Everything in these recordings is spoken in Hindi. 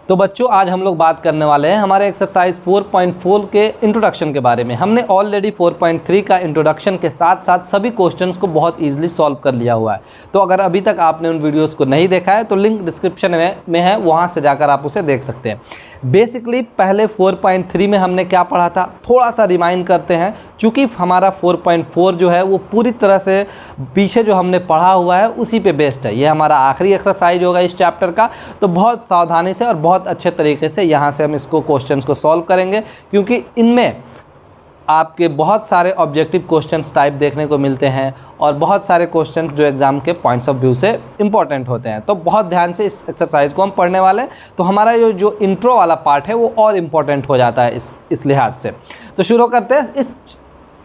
तो बच्चों आज हम लोग बात करने वाले हैं हमारे एक्सरसाइज 4.4 के इंट्रोडक्शन के बारे में। हमने ऑलरेडी 4.3 का इंट्रोडक्शन के साथ साथ सभी क्वेश्चंस को बहुत इजीली सॉल्व कर लिया हुआ है। तो अगर अभी तक आपने उन वीडियोस को नहीं देखा है तो लिंक डिस्क्रिप्शन में है, वहां से जाकर आप उसे देख सकते हैं। बेसिकली पहले 4.3 में हमने क्या पढ़ा था थोड़ा सा रिमाइंड करते हैं, चूँकि हमारा 4.4 जो है वो पूरी तरह से पीछे जो हमने पढ़ा हुआ है उसी पे बेस्ड है। ये हमारा आखिरी एक्सरसाइज होगा इस चैप्टर का, तो बहुत सावधानी से और बहुत अच्छे तरीके से यहाँ से हम इसको क्वेश्चंस को सॉल्व करेंगे, क्योंकि इनमें आपके बहुत सारे ऑब्जेक्टिव क्वेश्चंस टाइप देखने को मिलते हैं और बहुत सारे क्वेश्चंस जो एग्ज़ाम के पॉइंट्स ऑफ व्यू से इंपॉर्टेंट होते हैं। तो बहुत ध्यान से इस एक्सरसाइज को हम पढ़ने वाले हैं, तो हमारा जो इंट्रो वाला पार्ट है वो और इम्पॉर्टेंट हो जाता है इस लिहाज से। तो शुरू करते हैं। इस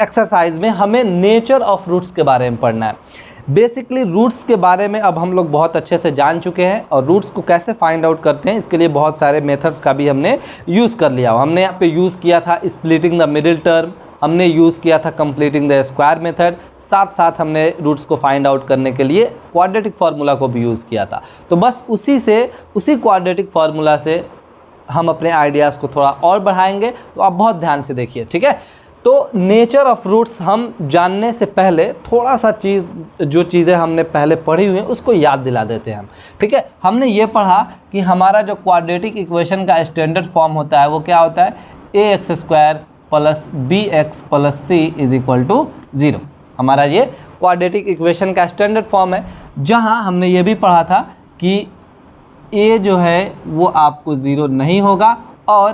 एक्सरसाइज में हमें नेचर ऑफ रूट्स के बारे में पढ़ना है। बेसिकली रूट्स के बारे में अब हम लोग बहुत अच्छे से जान चुके हैं और रूट्स को कैसे फाइंड आउट करते हैं इसके लिए बहुत सारे मेथड्स का भी हमने यूज़ कर लिया। हमने यहाँ पे यूज़ किया था स्प्लिटिंग द मिडिल टर्म, हमने यूज़ किया था कंप्लीटिंग द स्क्वायर मेथड, साथ साथ हमने रूट्स को फाइंड आउट करने के लिए क्वाड्रेटिक फार्मूला को भी यूज़ किया था। तो बस उसी क्वाड्रेटिक फार्मूला से हम अपने आइडियाज़ को थोड़ा और बढ़ाएंगे, तो आप बहुत ध्यान से देखिए, ठीक है। तो नेचर ऑफ रूट्स हम जानने से पहले थोड़ा सा जो चीज़ें हमने पहले पढ़ी हुई हैं उसको याद दिला देते हैं हम, ठीक है। हमने ये पढ़ा कि हमारा जो क्वाड्रेटिक इक्वेशन का स्टैंडर्ड फॉर्म होता है वो क्या होता है, ax square plus bx plus c is equal to 0। हमारा ये क्वाड्रेटिक इक्वेशन का स्टैंडर्ड फॉर्म है, जहाँ हमने ये भी पढ़ा था कि a जो है वो आपको 0 नहीं होगा और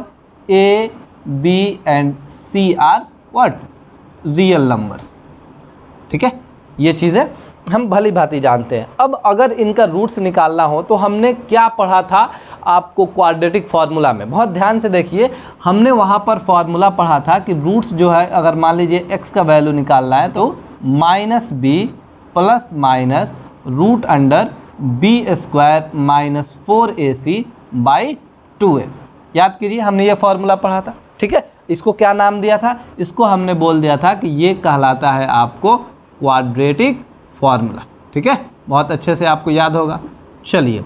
a, b and c are what, real numbers, ठीक है। ये चीज़ें हम भली भांति जानते हैं। अब अगर इनका रूट्स निकालना हो तो हमने क्या पढ़ा था आपको क्वाड्रेटिक फार्मूला में, बहुत ध्यान से देखिए। हमने वहाँ पर फार्मूला पढ़ा था कि रूट्स जो है अगर मान लीजिए x का वैल्यू निकालना है तो -b plus minus root under b square minus 4ac by 2a। याद कीजिए हमने ये फार्मूला पढ़ा था, ठीक है। इसको क्या नाम दिया था, इसको हमने बोल दिया था कि ये कहलाता है आपको क्वाड्रेटिक फार्मूला, ठीक है। बहुत अच्छे से आपको याद होगा। चलिए,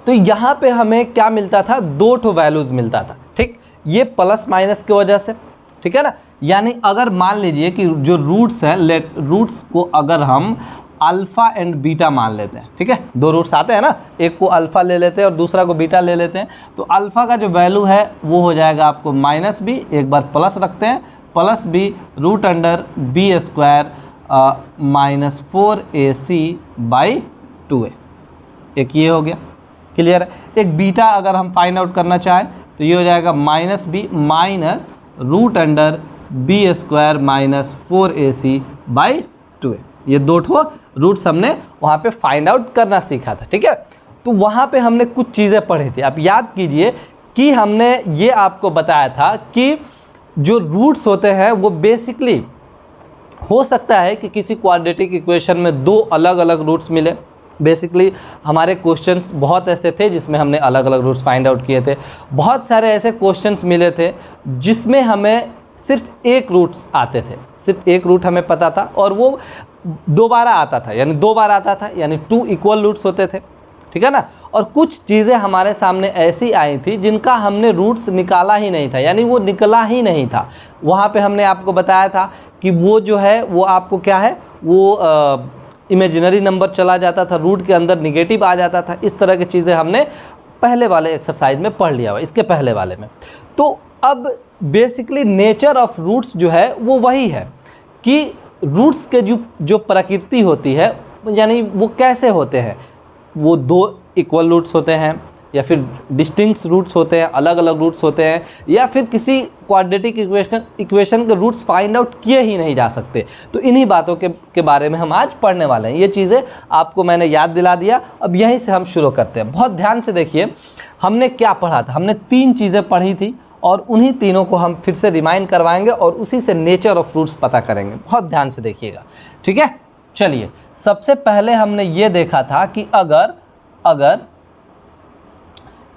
तो यहाँ पे हमें क्या मिलता था, दो ठो वैल्यूज़ मिलता था, ठीक। ये प्लस माइनस की वजह से, ठीक है ना। यानी अगर मान लीजिए कि जो रूट्स है, रूट्स को अगर हम अल्फ़ा एंड बीटा मान लेते हैं, ठीक है। दो रूट्स आते हैं ना, एक को अल्फ़ा ले लेते हैं और दूसरा को बीटा ले लेते हैं। तो अल्फ़ा का जो वैल्यू है वो हो जाएगा आपको -b, एक बार प्लस रखते हैं, plus b root under b square minus 4ac by 2a। एक ये हो गया, क्लियर है। एक बीटा अगर हम फाइंड आउट करना चाहें तो ये हो जाएगा -b minus root under b square minus 4ac by 2a। ये दो ठो रूट्स हमने वहाँ पे फाइंड आउट करना सीखा था, ठीक है। तो वहाँ पे हमने कुछ चीज़ें पढ़ी थी। आप याद कीजिए कि हमने ये आपको बताया था कि जो रूट्स होते हैं वो बेसिकली हो सकता है कि किसी क्वाड्रेटिक इक्वेशन में दो अलग अलग रूट्स मिले। बेसिकली हमारे क्वेश्चंस बहुत ऐसे थे जिसमें हमने अलग अलग रूट्स फाइंड आउट किए थे। बहुत सारे ऐसे क्वेश्चंस मिले थे जिसमें हमें सिर्फ एक रूट्स आते थे, सिर्फ एक रूट हमें पता था और वो दोबारा आता था, यानी दो बार आता था, यानी 2 इक्वल रूट्स होते थे, ठीक है ना। और कुछ चीज़ें हमारे सामने ऐसी आई थी जिनका हमने रूट्स निकाला ही नहीं था, यानी वो निकला ही नहीं था। वहाँ पे हमने आपको बताया था कि वो जो है वो आपको क्या है, वो इमेजिनरी नंबर चला जाता था, रूट के अंदर निगेटिव आ जाता था। इस तरह की चीज़ें हमने पहले वाले एक्सरसाइज में पढ़ लिया हुआ, इसके पहले वाले में। तो अब बेसिकली नेचर ऑफ रूट्स जो है वो वही है कि रूट्स के जो प्रकृति होती है, यानी वो कैसे होते हैं, वो दो इक्वल रूट्स होते हैं या फिर डिस्टिंक्ट रूट्स होते हैं, अलग अलग रूट्स होते हैं, या फिर किसी क्वाड्रेटिक इक्वेशन के रूट्स फाइंड आउट किए ही नहीं जा सकते। तो इन्हीं बातों के बारे में हम आज पढ़ने वाले हैं। ये चीज़ें आपको मैंने याद दिला दिया, अब यहीं से हम शुरू करते हैं। बहुत ध्यान से देखिए हमने क्या पढ़ा था। हमने 3 चीज़ें पढ़ी थी और उन्हीं तीनों को हम फिर से रिमाइंड करवाएंगे और उसी से नेचर ऑफ रूट्स पता करेंगे। बहुत ध्यान से देखिएगा, ठीक है। चलिए, सबसे पहले हमने ये देखा था कि अगर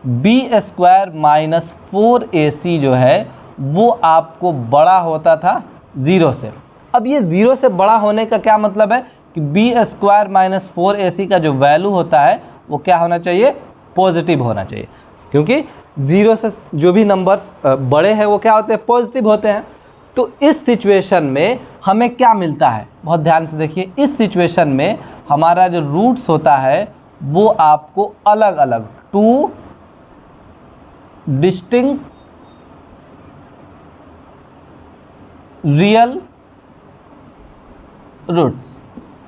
b स्क्वायर माइनस 4ac जो है वो आपको बड़ा होता था 0 से। अब ये 0 से बड़ा होने का क्या मतलब है कि b स्क्वायर माइनस 4ac का जो वैल्यू होता है वो क्या होना चाहिए, पॉजिटिव होना चाहिए। क्योंकि 0 से जो भी नंबर्स बड़े हैं वो क्या होते हैं, पॉजिटिव होते हैं। तो इस सिचुएशन में हमें क्या मिलता है, बहुत ध्यान से देखिए, इस सिचुएशन में हमारा जो रूट्स होता है वो आपको अलग अलग 2 डिस्टिंक्ट रियल रूट्स,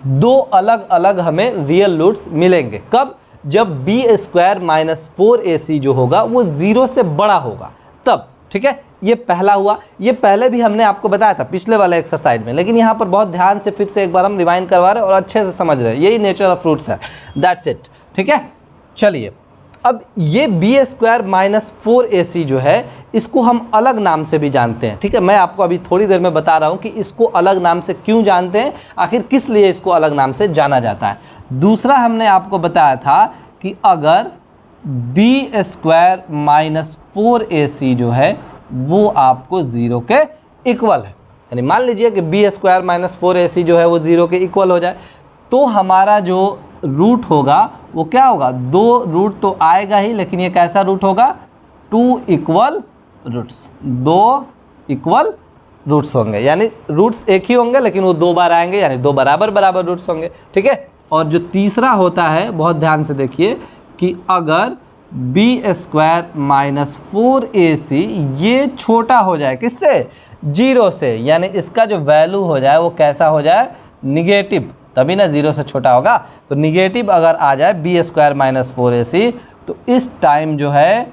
2 अलग अलग हमें रियल रूट्स मिलेंगे। कब? जब b² - 4ac जो होगा वो 0 से बड़ा होगा तब। ठीक है, ये पहला हुआ। ये पहले भी हमने आपको बताया था पिछले वाले एक्सरसाइज में, लेकिन यहाँ पर बहुत ध्यान से फिर से एक बार हम रिवाइंड करवा रहे हैं और अच्छे से समझ रहे हैं। यही नेचर ऑफ रूट्स है, दैट्स इट। ठीक है, चलिए अब ये b² - 4ac जो है इसको हम अलग नाम से भी जानते हैं। ठीक है, मैं आपको अभी थोड़ी देर में बता रहा हूँ कि इसको अलग नाम से क्यों जानते हैं, आखिर किस लिए इसको अलग नाम से जाना जाता है। दूसरा हमने आपको बताया था कि अगर b² - 4ac जो है वो आपको 0 के इक्वल है, यानी मान लीजिए कि b² - 4ac जो है वो 0 के इक्वल हो जाए, तो हमारा जो रूट होगा वो क्या होगा, 2 रूट तो आएगा ही, लेकिन ये कैसा रूट होगा, 2 इक्वल रूट्स, 2 इक्वल रूट्स होंगे, यानी रूट्स एक ही होंगे लेकिन वो 2 बार आएंगे, यानी 2 बराबर बराबर रूट्स होंगे। ठीक है, और जो तीसरा होता है, बहुत ध्यान से देखिए कि अगर b² - 4ac ये छोटा हो जाए किससे, 0 से, यानी इसका जो वैल्यू हो जाए वो कैसा हो जाए, निगेटिव, तभी ना 0 से छोटा होगा। तो निगेटिव अगर आ जाए b² - 4ac तो इस टाइम जो है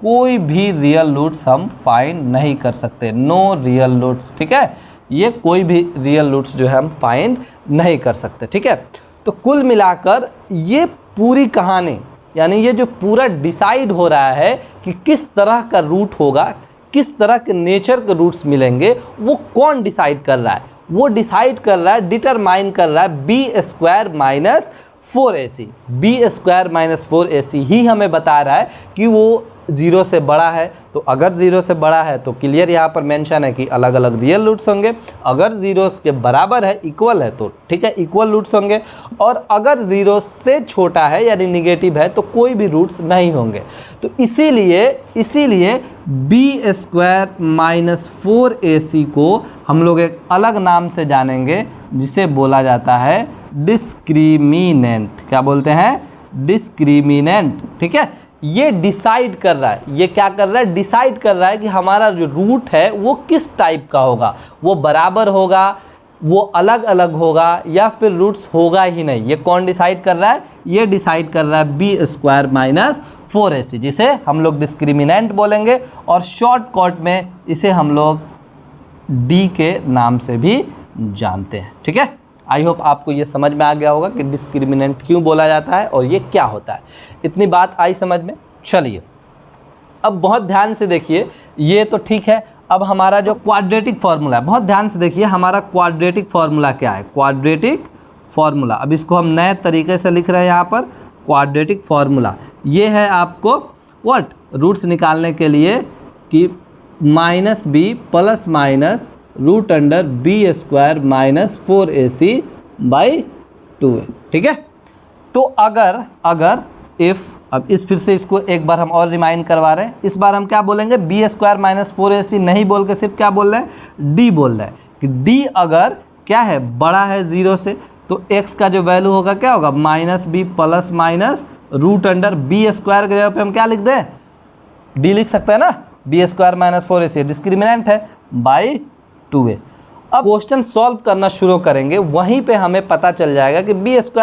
कोई भी रियल रूट्स हम फाइंड नहीं कर सकते, नो रियल रूट्स। ठीक है, ये कोई भी रियल रूट्स जो है हम फाइंड नहीं कर सकते। ठीक है, तो कुल मिलाकर ये पूरी कहानी, यानी ये जो पूरा डिसाइड हो रहा है कि किस तरह का रूट होगा, किस तरह के नेचर के रूट्स मिलेंगे, वो कौन डिसाइड कर रहा है, वो डिसाइड कर रहा है, डिटरमाइन कर रहा है b² - 4ac। b² - 4ac ही हमें बता रहा है कि वो 0 से बड़ा है। तो अगर 0 से बड़ा है तो क्लियर यहाँ पर मेंशन है कि अलग अलग रियल रूट्स होंगे, अगर 0 के बराबर है, इक्वल है, तो ठीक है इक्वल रूट्स होंगे, और अगर 0 से छोटा है यानी निगेटिव है तो कोई भी रूट्स नहीं होंगे। तो इसीलिए b² - 4ac को हम लोग एक अलग नाम से जानेंगे जिसे बोला जाता है डिस्क्रिमिनेंट। क्या बोलते हैं, डिस्क्रिमिनेंट। ठीक है, ये डिसाइड कर रहा है, ये क्या कर रहा है, डिसाइड कर रहा है कि हमारा जो रूट है वो किस टाइप का होगा, वो बराबर होगा, वो अलग अलग होगा, या फिर रूट्स होगा ही नहीं। ये कौन डिसाइड कर रहा है, ये डिसाइड कर रहा है b² - 4ac, जिसे हम लोग डिस्क्रिमिनेंट बोलेंगे, और शॉर्टकट में इसे हम लोग डी के नाम से भी जानते हैं। ठीक है, आई होप आपको ये समझ में आ गया होगा कि डिस्क्रिमिनेंट क्यों बोला जाता है और ये क्या होता है। इतनी बात आई समझ में। चलिए अब बहुत ध्यान से देखिए, ये तो ठीक है। अब हमारा जो क्वाड्रेटिक फार्मूला है, बहुत ध्यान से देखिए, हमारा क्वाड्रेटिक फार्मूला क्या है, क्वाड्रेटिक फार्मूला। अब इसको हम नए तरीके से लिख रहे हैं यहाँ पर, क्वाड्रेटिक फार्मूला ये है आपको व्हाट, रूट्स निकालने के लिए कि -b plus minus √b² - 4ac by 2a। ठीक है, तो अगर इफ़, अब इस फिर से इसको एक बार हम और रिमाइंड करवा रहे हैं, इस बार हम क्या बोलेंगे, b² - 4ac नहीं बोल के सिर्फ क्या बोल रहे हैं, d बोल रहे हैं कि d अगर क्या है, बड़ा है 0 से, तो x का जो वैल्यू होगा क्या होगा, -b प्लस माइनस √b² के जगह पे हम क्या लिख दें, d लिख सकते हैं ना, b² - 4ac डिस्क्रिमिनेंट है, बाई 2a। अब क्वेश्चन सॉल्व करना शुरू करेंगे, वहीं पे हमें पता चल जाएगा कि b² -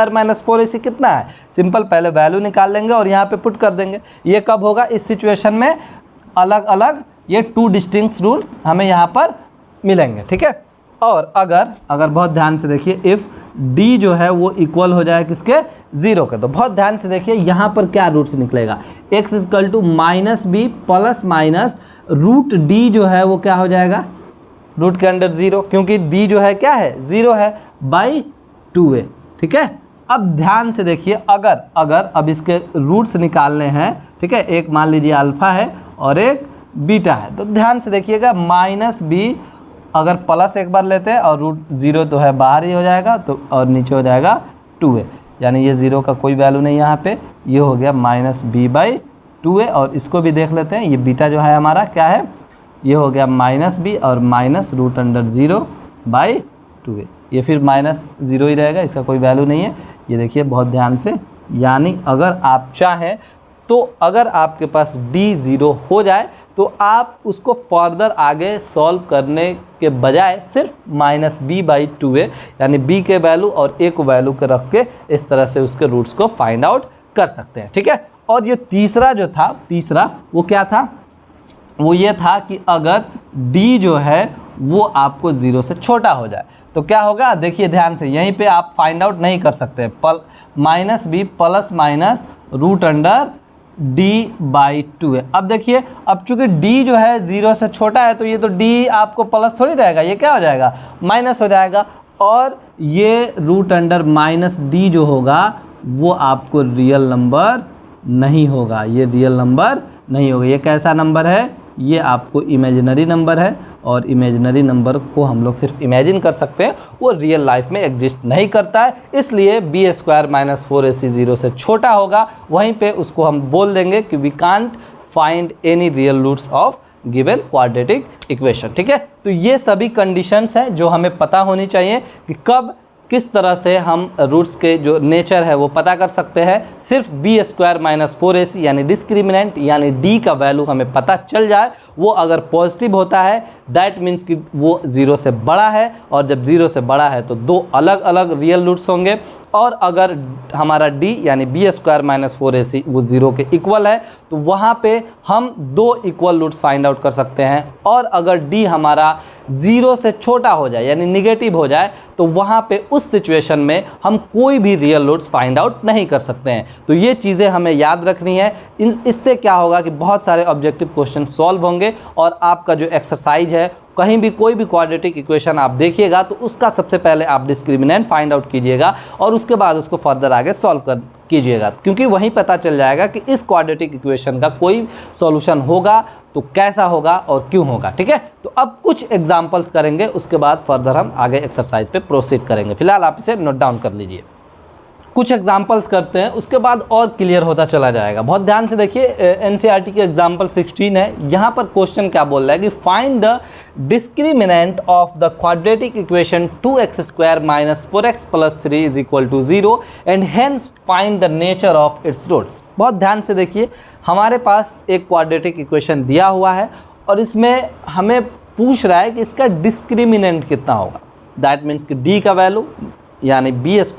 4ac कितना है। सिंपल, पहले वैल्यू निकाल लेंगे और यहाँ पे पुट कर देंगे। ये कब होगा, इस सिचुएशन में अलग अलग ये 2 डिस्टिंक्ट रूल्स हमें यहाँ पर मिलेंगे। ठीक है, और अगर बहुत ध्यान से देखिए, इफ़ d जो है वो इक्वल हो जाए किसके, 0 के, तो बहुत ध्यान से देखिए यहाँ पर क्या रूट्स निकलेगा, x = -b plus minus √d जो है वो क्या हो जाएगा, रूट के अंडर 0, क्योंकि d जो है क्या है, 0 है, बाई 2a। ठीक है, अब ध्यान से देखिए, अगर अब इसके रूट्स निकालने हैं, ठीक है, एक मान लीजिए अल्फ़ा है और एक बीटा है, तो ध्यान से देखिएगा, -b अगर प्लस एक बार लेते हैं और √0 तो है बाहर ही हो जाएगा, तो और नीचे हो जाएगा 2a, यानी ये 0 का कोई वैल्यू नहीं यहाँ पे, ये हो गया -b/2a। 2a, और इसको भी देख लेते हैं। ये बीटा जो है हमारा क्या है, ये हो गया -b और -√0/2a। ये फिर -0 ही रहेगा, इसका कोई वैल्यू नहीं है। ये देखिए बहुत ध्यान से, यानी अगर आप चाहें तो अगर आपके पास d 0 हो जाए तो आप उसको फर्दर आगे सॉल्व करने के बजाय सिर्फ -b/2a यानी b के वैल्यू और a को वैल्यू के रख के इस तरह से उसके रूट्स को फाइंड आउट कर सकते हैं, ठीक है। और ये तीसरा जो था, तीसरा वो क्या था, वो ये था कि अगर d जो है वो आपको 0 से छोटा हो जाए तो क्या होगा, देखिए ध्यान से, यहीं पे आप फाइंड आउट नहीं कर सकते। -b प्लस माइनस √d/2 है। अब देखिए, अब चूंकि d जो है 0 से छोटा है तो ये तो d आपको प्लस थोड़ी रहेगा, ये क्या हो जाएगा, माइनस हो जाएगा। और ये √-d जो होगा वो आपको रियल नंबर नहीं होगा, ये रियल नंबर नहीं होगा। ये कैसा नंबर है, ये आपको इमेजिनरी नंबर है, और इमेजिनरी नंबर को हम लोग सिर्फ इमेजिन कर सकते हैं, वो रियल लाइफ में एग्जिस्ट नहीं करता है। इसलिए b² - 4ac 0 से छोटा होगा, वहीं पे उसको हम बोल देंगे कि we can't find any real roots of given quadratic equation, ठीक है। तो ये सभी कंडीशंस हैं जो हमें पता होनी चाहिए कि कब किस तरह से हम रूट्स के जो नेचर है वो पता कर सकते हैं। सिर्फ b² - 4ac यानी डिस्क्रिमिनेंट यानी d का वैल्यू हमें पता चल जाए, वो अगर पॉजिटिव होता है दैट मीन्स कि वो 0 से बड़ा है, और जब 0 से बड़ा है तो दो अलग अलग रियल रूट्स होंगे। और अगर हमारा d यानी b² - 4ac वो 0 के इक्वल है तो वहाँ पे हम दो इक्वल रूट्स फाइंड आउट कर सकते हैं। और अगर d हमारा 0 से छोटा हो जाए यानी निगेटिव हो जाए तो वहाँ पे उस सिचुएशन में हम कोई भी रियल रूट्स फाइंड आउट नहीं कर सकते हैं। तो ये चीज़ें हमें याद रखनी है। इससे क्या होगा कि बहुत सारे ऑब्जेक्टिव क्वेश्चन सॉल्व होंगे, और आपका जो एक्सरसाइज है, कहीं भी कोई भी क्वाड्रेटिक इक्वेशन आप देखिएगा तो उसका सबसे पहले आप डिस्क्रिमिनेंट फाइंड आउट कीजिएगा और उसके बाद उसको फर्दर आगे सॉल्व कीजिएगा, क्योंकि वहीं पता चल जाएगा कि इस क्वाड्रेटिक इक्वेशन का कोई सॉल्यूशन होगा तो कैसा होगा और क्यों होगा, ठीक है। तो अब कुछ एग्जांपल्स करेंगे, उसके बाद फर्दर हम आगे एक्सरसाइज पे प्रोसीड करेंगे। फिलहाल आप इसे नोट डाउन कर लीजिए। कुछ एग्जांपल्स करते हैं, उसके बाद और क्लियर होता चला जाएगा। बहुत ध्यान से देखिए, एनसीईआरटी के एग्जांपल 16 है। यहाँ पर क्वेश्चन क्या बोल रहा है कि find the discriminant of the quadratic equation 2x² - 4x + 3 = 0 and hence find the nature of its roots. बहुत ध्यान से देखिए, हमारे पास एक क्वाड्रेटिक इक्वेशन दिया हुआ है और इसमें हमें पूछ रहा है कि इसका डिस्क्रिमिनेंट कितना होगा। दैट मीन्स कि d का वैल्यू यानी b² -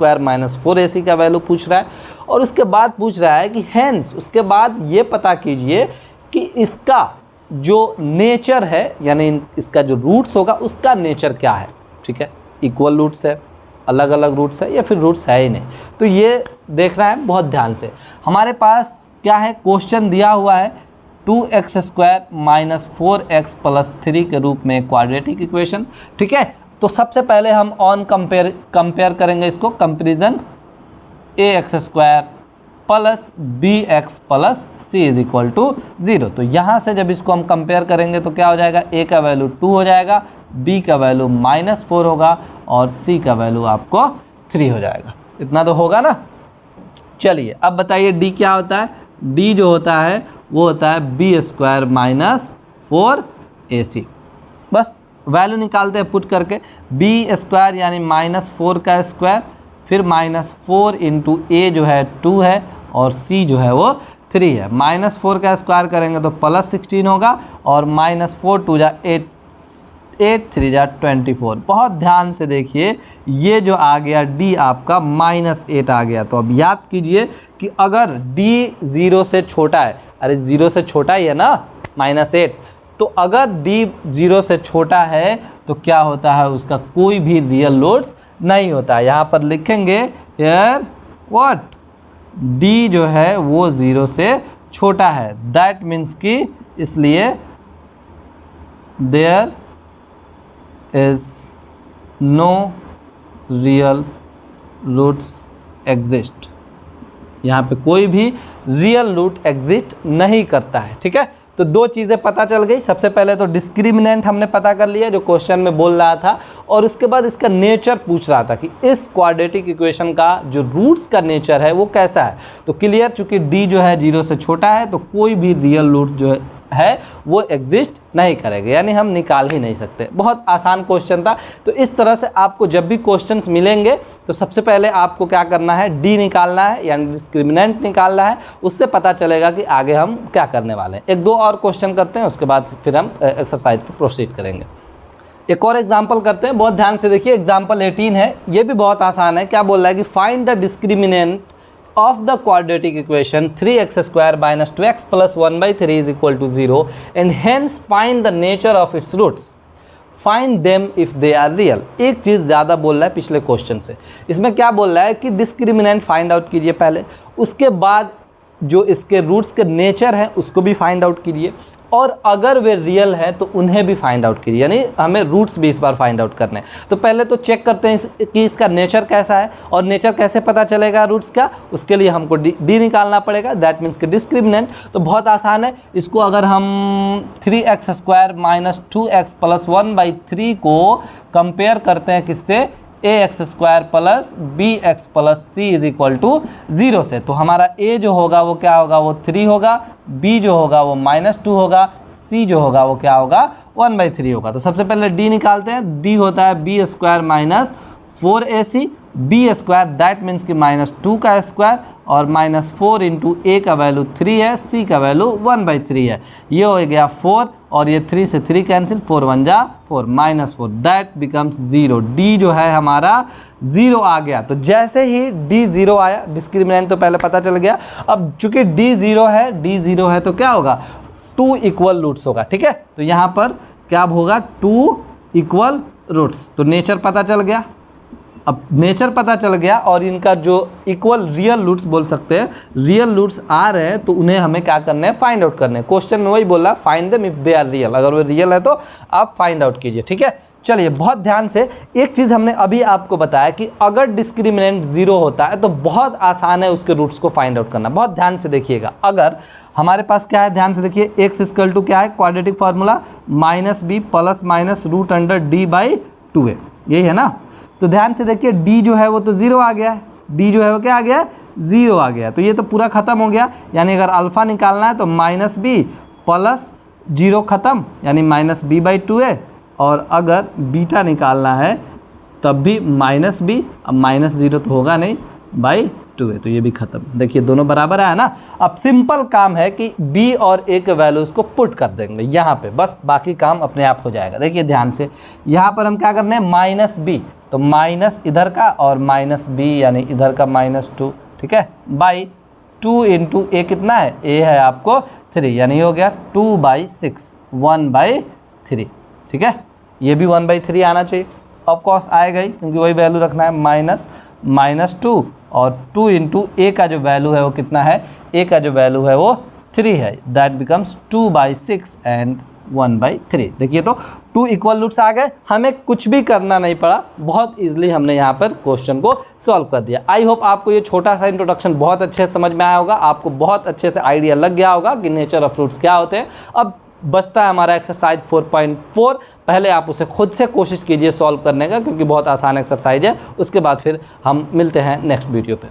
4ac का वैल्यू पूछ रहा है, और उसके बाद पूछ रहा है कि हेंस, उसके बाद ये पता कीजिए कि इसका जो नेचर है यानी इसका जो रूट्स होगा उसका नेचर क्या है, ठीक है। इक्वल रूट्स है, अलग अलग रूट्स है, या फिर रूट्स है ही नहीं, तो ये देखना है बहुत ध्यान से। हमारे पास क्या है, क्वेश्चन दिया हुआ है 2x² - 4x + 3 के रूप में क्वाड्रेटिक इक्वेशन, ठीक है। तो सबसे पहले हम ऑन कंपेयर करेंगे इसको, कंपेरिजन ax² + bx + c = 0। तो यहाँ से जब इसको हम कंपेयर करेंगे तो क्या हो जाएगा, a का वैल्यू 2 हो जाएगा, b का वैल्यू -4 होगा और c का वैल्यू आपको 3 हो जाएगा। इतना तो होगा ना। चलिए अब बताइए d क्या होता है। d जो होता है वो होता है b² - 4ac। बस वैल्यू निकालते हैं पुट करके, b² यानी -4 का स्क्वायर, फिर -4 × a जो है 2 है और c जो है वो 3 है। -4 का स्क्वायर करेंगे तो +16 होगा, और -4 2 जा 8, 8 3 जा 24। बहुत ध्यान से देखिए, ये जो आ गया d आपका -8 आ गया। तो अब याद कीजिए कि अगर d 0 से छोटा है, अरे 0 से छोटा ही है ना -8, तो अगर d 0 से छोटा है तो क्या होता है, उसका कोई भी रियल रूट्स नहीं होता है। यहाँ पर लिखेंगे हियर व्हाट, d जो है वो 0 से छोटा है, दैट मीन्स कि इसलिए there is no real roots exist. यहाँ पे कोई भी रियल रूट एग्जिस्ट नहीं करता है, ठीक है। तो दो चीज़ें पता चल गई। सबसे पहले तो डिस्क्रिमिनेंट हमने पता कर लिया जो क्वेश्चन में बोल रहा था, और उसके बाद इसका नेचर पूछ रहा था कि इस क्वाड्रेटिक इक्वेशन का जो रूट्स का नेचर है वो कैसा है। तो क्लियर, चूंकि डी जो है 0 से छोटा है तो कोई भी रियल रूट जो है वो एग्जिस्ट नहीं करेगा, यानी हम निकाल ही नहीं सकते। बहुत आसान क्वेश्चन था। तो इस तरह से आपको जब भी क्वेश्चंस मिलेंगे तो सबसे पहले आपको क्या करना है, डी निकालना है यानी डिस्क्रिमिनेंट निकालना है। उससे पता चलेगा कि आगे हम क्या करने वाले हैं। एक दो और क्वेश्चन करते हैं, उसके बाद फिर हम एक्सरसाइज पर प्रोसीड करेंगे। एक और एग्जाम्पल करते हैं, बहुत ध्यान से देखिए। एग्जाम्पल 18 है, ये भी बहुत आसान है। क्या बोल रहा है कि find the discriminant of the quadratic equation 3x square minus 2x plus 1 by 3 is equal to 0 and hence find the nature of its roots. Find them if they are real. एक चीज़ ज़्यादा बोल रहा है पिछले क्वेश्चन से। इसमें क्या बोल रहा है कि डिस्क्रिमिनेंट फाइंड आउट कीजिए पहले, उसके बाद जो इसके रूट्स के नेचर हैं उसको भी फाइंड आउट कीजिए, और अगर वे रियल है तो उन्हें भी फाइंड आउट कीजिए, यानी हमें रूट्स भी इस बार फाइंड आउट करने हैं। तो पहले तो चेक करते हैं कि इसका नेचर कैसा है, और नेचर कैसे पता चलेगा रूट्स का, उसके लिए हमको डी निकालना पड़ेगा, दैट मीन्स कि डिस्क्रिमिनेंट। तो बहुत आसान है, इसको अगर हम 3x square minus 2x plus 1 by 3 को कंपेयर करते हैं किससे, ax square plus bx plus c is equal to 0 से, तो हमारा a जो होगा वो क्या होगा, वो 3 होगा, b जो होगा वो -2 होगा, c जो होगा वो क्या होगा, 1/3 होगा। तो सबसे पहले d निकालते हैं। d होता है b square minus 4ac, b square that means कि -2 का स्क्वायर, और -4 इंटू a का वैल्यू 3 है, c का वैल्यू 1/3 है। ये हो गया 4, और ये 3 से 3 कैंसिल, 4 1 जा 4, -4 दैट बिकम्स 0। d जो है हमारा 0 आ गया। तो जैसे ही d 0 आया, डिस्क्रिमिनेंट तो पहले पता चल गया। अब चूंकि d 0 है तो क्या होगा, 2 इक्वल रूट्स होगा, ठीक है। तो यहाँ पर क्या होगा, 2 इक्वल रूट्स। तो नेचर पता चल गया। अब नेचर पता चल गया और इनका जो इक्वल रियल रूट्स बोल सकते हैं, रियल रूट्स आ रहे हैं तो उन्हें हमें क्या करना है, फाइंड आउट करना है। क्वेश्चन में वही बोला, find them if they are real. अगर वो रियल है तो आप फाइंड आउट कीजिए, ठीक है। चलिए बहुत ध्यान से, एक चीज़ हमने अभी आपको बताया कि अगर डिस्क्रिमिनेंट 0 होता है तो बहुत आसान है उसके रूट्स को फाइंड आउट करना। बहुत ध्यान से देखिएगा, अगर हमारे पास क्या है, ध्यान से देखिए, x इक्वल टू क्या है, quadratic formula -b plus minus root under d by 2a, यही है ना। तो ध्यान से देखिए, d जो है वो तो 0 आ गया है, d जो है वो क्या आ गया है, 0 आ गया। तो ये तो पूरा ख़त्म हो गया, यानी अगर अल्फ़ा निकालना है तो -b प्लस 0 ख़त्म, यानी -b/2a, और अगर बीटा निकालना है तब भी -b, अब -0 तो होगा नहीं, /2a, तो ये भी ख़त्म। देखिए दोनों बराबर है ना। अब सिंपल काम है कि b और a के वैल्यूज़ को पुट कर देंगे यहाँ पे, बस बाकी काम अपने आप हो जाएगा। देखिए ध्यान से, यहाँ पर हम क्या करने हैं, -b, तो माइनस इधर का और -b यानी इधर का -2, ठीक है, /2 इंटू a कितना है, a है आपको 3, यानी हो गया 2/6, 1/3, ठीक है। ये भी 1/3 आना चाहिए, ऑफ कोर्स आएगा ही क्योंकि वही वैल्यू रखना है, -2 और 2 इंटू a का जो वैल्यू है वो कितना है, a का जो वैल्यू है वो 3 है, दैट बिकम्स 2/6 एंड 1/3। देखिए तो 2 इक्वल रूट्स आ गए, हमें कुछ भी करना नहीं पड़ा, बहुत इजीली हमने यहाँ पर क्वेश्चन को सॉल्व कर दिया। आई होप आपको ये छोटा सा इंट्रोडक्शन बहुत अच्छे से समझ में आया होगा, आपको बहुत अच्छे से आइडिया लग गया होगा कि नेचर ऑफ रूट्स क्या होते हैं। अब बचता है हमारा एक्सरसाइज 4.4, पहले आप उसे खुद से कोशिश कीजिए सॉल्व करने का, क्योंकि बहुत आसान एक्सरसाइज है। उसके बाद फिर हम मिलते हैं नेक्स्ट वीडियो पे।